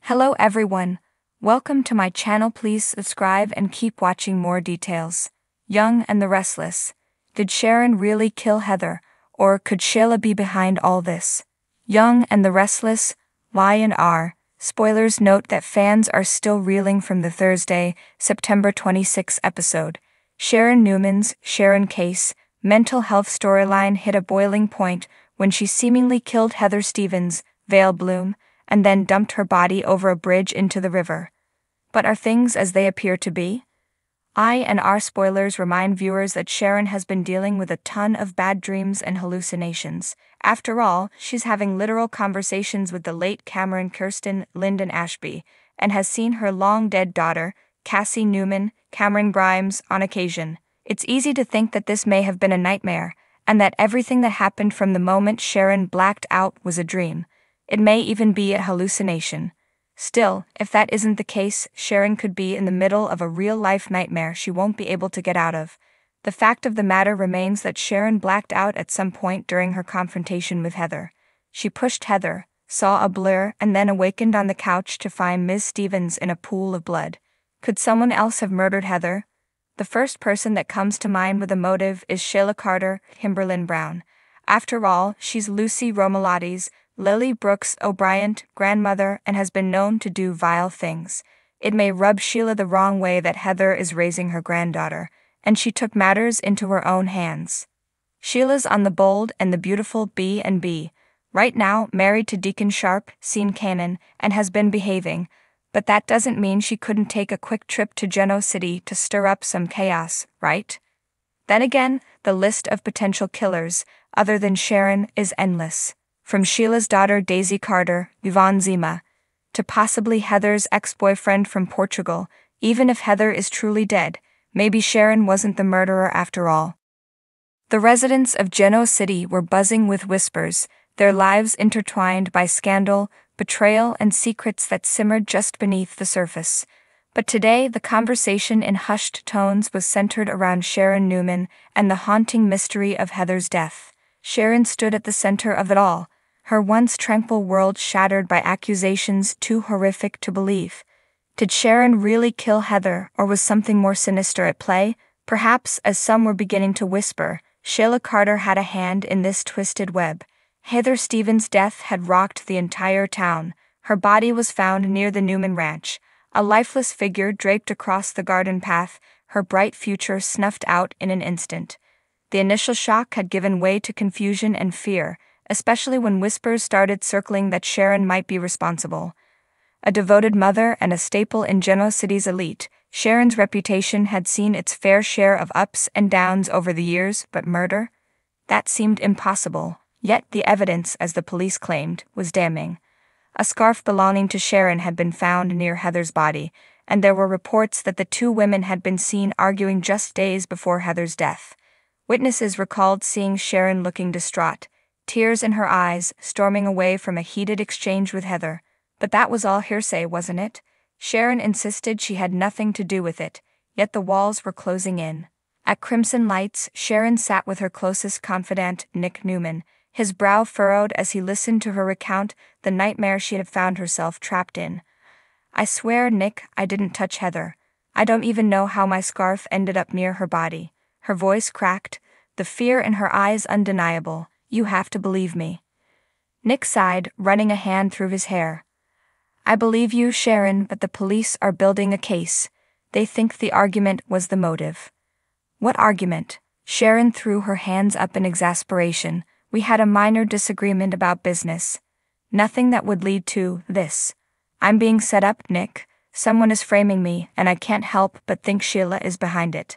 Hello everyone, welcome to my channel. Please subscribe and keep watching more details. Young and the Restless. Did Sharon really kill Heather, or could Sheila be behind all this? Young and the Restless, Y&R. Spoilers note that fans are still reeling from the Thursday, September 26 episode. Sharon Newman's Sharon case, mental health storyline hit a boiling point when she seemingly killed Heather Stevens, Vale Bloom, and then dumped her body over a bridge into the river. But are things as they appear to be? I&R spoilers remind viewers that Sharon has been dealing with a ton of bad dreams and hallucinations. After all, she's having literal conversations with the late Cameron Kirsten Lyndon Ashby, and has seen her long-dead daughter, Cassie Newman, Cameron Grimes, on occasion. It's easy to think that this may have been a nightmare, and that everything that happened from the moment Sharon blacked out was a dream. It may even be a hallucination. Still, if that isn't the case, Sharon could be in the middle of a real-life nightmare she won't be able to get out of. The fact of the matter remains that Sharon blacked out at some point during her confrontation with Heather. She pushed Heather, saw a blur, and then awakened on the couch to find Ms. Stevens in a pool of blood. Could someone else have murdered Heather? The first person that comes to mind with a motive is Sheila Carter, Kimberlyn Brown. After all, she's Lucy Romalotti's, Lily Brooks O'Brien, grandmother, and has been known to do vile things. It may rub Sheila the wrong way that Heather is raising her granddaughter, and she took matters into her own hands. Sheila's on the bold and the beautiful B&B, right now married to Deacon Sharp, Sean Cannon, and has been behaving, but that doesn't mean she couldn't take a quick trip to Genoa City to stir up some chaos, right? Then again, the list of potential killers, other than Sharon, is endless. From Sheila's daughter Daisy Carter, Yvonne Zima, to possibly Heather's ex-boyfriend from Portugal. Even if Heather is truly dead, maybe Sharon wasn't the murderer after all. The residents of Genoa City were buzzing with whispers, their lives intertwined by scandal, betrayal, and secrets that simmered just beneath the surface. But today, the conversation in hushed tones was centered around Sharon Newman and the haunting mystery of Heather's death. Sharon stood at the center of it all, her once tranquil world shattered by accusations too horrific to believe. Did Sharon really kill Heather, or was something more sinister at play? Perhaps, as some were beginning to whisper, Sheila Carter had a hand in this twisted web. Heather Stevens' death had rocked the entire town. Her body was found near the Newman Ranch, a lifeless figure draped across the garden path, her bright future snuffed out in an instant. The initial shock had given way to confusion and fear, especially when whispers started circling that Sharon might be responsible. A devoted mother and a staple in Genoa City's elite, Sharon's reputation had seen its fair share of ups and downs over the years, but murder? That seemed impossible, yet the evidence, as the police claimed, was damning. A scarf belonging to Sharon had been found near Heather's body, and there were reports that the two women had been seen arguing just days before Heather's death. Witnesses recalled seeing Sharon looking distraught, tears in her eyes, storming away from a heated exchange with Heather. But that was all hearsay, wasn't it? Sharon insisted she had nothing to do with it, yet the walls were closing in. At Crimson Lights, Sharon sat with her closest confidant, Nick Newman, his brow furrowed as he listened to her recount the nightmare she had found herself trapped in. "I swear, Nick, I didn't touch Heather. I don't even know how my scarf ended up near her body." Her voice cracked, the fear in her eyes undeniable. "You have to believe me." Nick sighed, running a hand through his hair. "I believe you, Sharon, but the police are building a case. They think the argument was the motive." "What argument?" Sharon threw her hands up in exasperation. "We had a minor disagreement about business. Nothing that would lead to this. I'm being set up, Nick. Someone is framing me, and I can't help but think Sheila is behind it."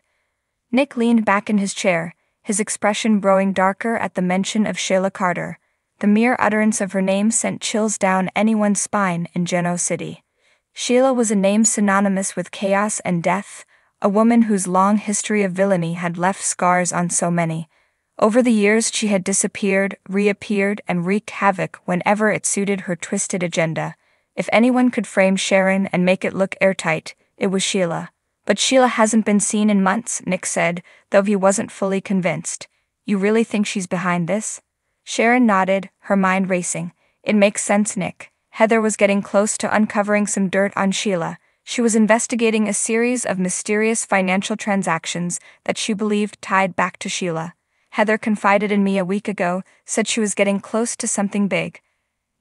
Nick leaned back in his chair, his expression growing darker at the mention of Sheila Carter. The mere utterance of her name sent chills down anyone's spine in Genoa City. Sheila was a name synonymous with chaos and death, a woman whose long history of villainy had left scars on so many. Over the years she had disappeared, reappeared, and wreaked havoc whenever it suited her twisted agenda. If anyone could frame Sharon and make it look airtight, it was Sheila. "But Sheila hasn't been seen in months," Nick said, though he wasn't fully convinced. "You really think she's behind this?" Sharon nodded, her mind racing. "It makes sense, Nick. Heather was getting close to uncovering some dirt on Sheila. She was investigating a series of mysterious financial transactions that she believed tied back to Sheila. Heather confided in me a week ago, said she was getting close to something big.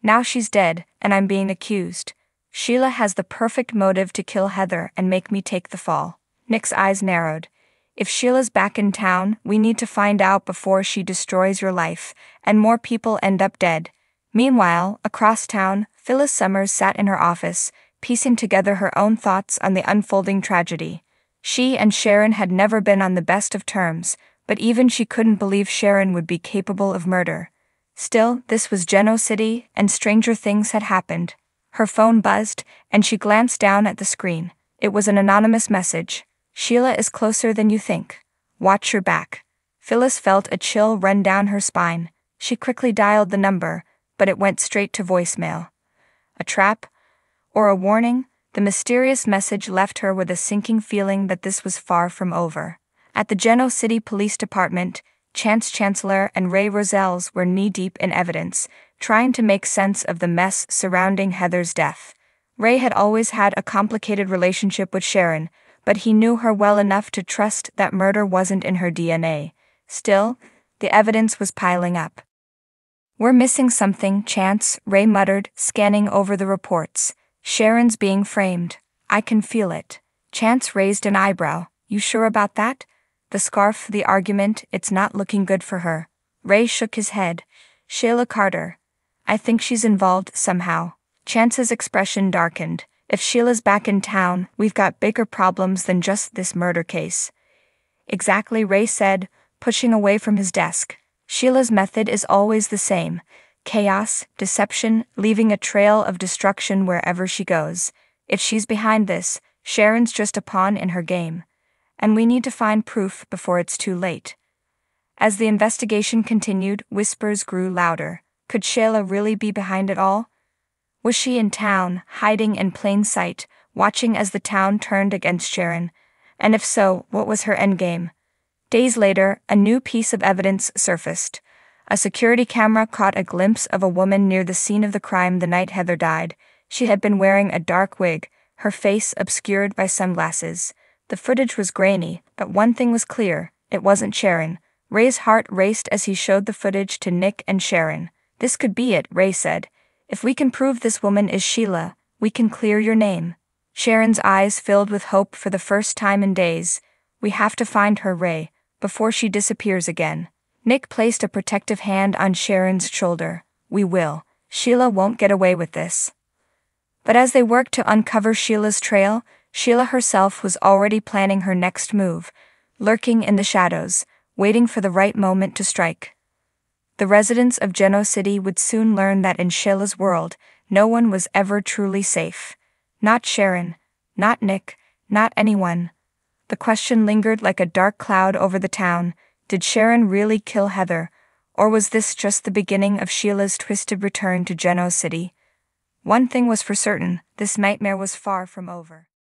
Now she's dead, and I'm being accused. Sheila has the perfect motive to kill Heather and make me take the fall. Nick's eyes narrowed. If Sheila's back in town, we need to find out before she destroys your life, and more people end up dead. Meanwhile, across town, Phyllis Summers sat in her office, piecing together her own thoughts on the unfolding tragedy. She and Sharon had never been on the best of terms, but even she couldn't believe Sharon would be capable of murder. Still, this was Geno City, and stranger things had happened. Her phone buzzed, and she glanced down at the screen. It was an anonymous message. "Sheila is closer than you think. Watch your back." Phyllis felt a chill run down her spine. She quickly dialed the number, but it went straight to voicemail. A trap? Or a warning? The mysterious message left her with a sinking feeling that this was far from over. At the Geno City Police Department, Chance Chancellor and Ray Roselles were knee-deep in evidence, trying to make sense of the mess surrounding Heather's death. Ray had always had a complicated relationship with Sharon, but he knew her well enough to trust that murder wasn't in her DNA. Still, the evidence was piling up. "We're missing something, Chance," Ray muttered, scanning over the reports. "Sharon's being framed. I can feel it." Chance raised an eyebrow. "You sure about that?" "The scarf, the argument, it's not looking good for her." Ray shook his head. "Sheila Carter. I think she's involved somehow." Chance's expression darkened. "If Sheila's back in town, we've got bigger problems than just this murder case." "Exactly," Ray said, pushing away from his desk. "Sheila's method is always the same. Chaos, deception, leaving a trail of destruction wherever she goes. If she's behind this, Sharon's just a pawn in her game. And we need to find proof before it's too late." As the investigation continued, whispers grew louder. Could Sheila really be behind it all? Was she in town, hiding in plain sight, watching as the town turned against Sharon? And if so, what was her endgame? Days later, a new piece of evidence surfaced. A security camera caught a glimpse of a woman near the scene of the crime the night Heather died. She had been wearing a dark wig, her face obscured by sunglasses. The footage was grainy, but one thing was clear: it wasn't Sharon. Ray's heart raced as he showed the footage to Nick and Sharon. "This could be it," Ray said. "If we can prove this woman is Sheila, we can clear your name." Sharon's eyes filled with hope for the first time in days. "We have to find her, Ray, before she disappears again." Nick placed a protective hand on Sharon's shoulder. "We will. Sheila won't get away with this." But as they worked to uncover Sheila's trail, Sheila herself was already planning her next move, lurking in the shadows, waiting for the right moment to strike. The residents of Geno City would soon learn that in Sheila's world, no one was ever truly safe. Not Sharon, not Nick, not anyone. The question lingered like a dark cloud over the town: did Sharon really kill Heather, or was this just the beginning of Sheila's twisted return to Geno City? One thing was for certain: this nightmare was far from over.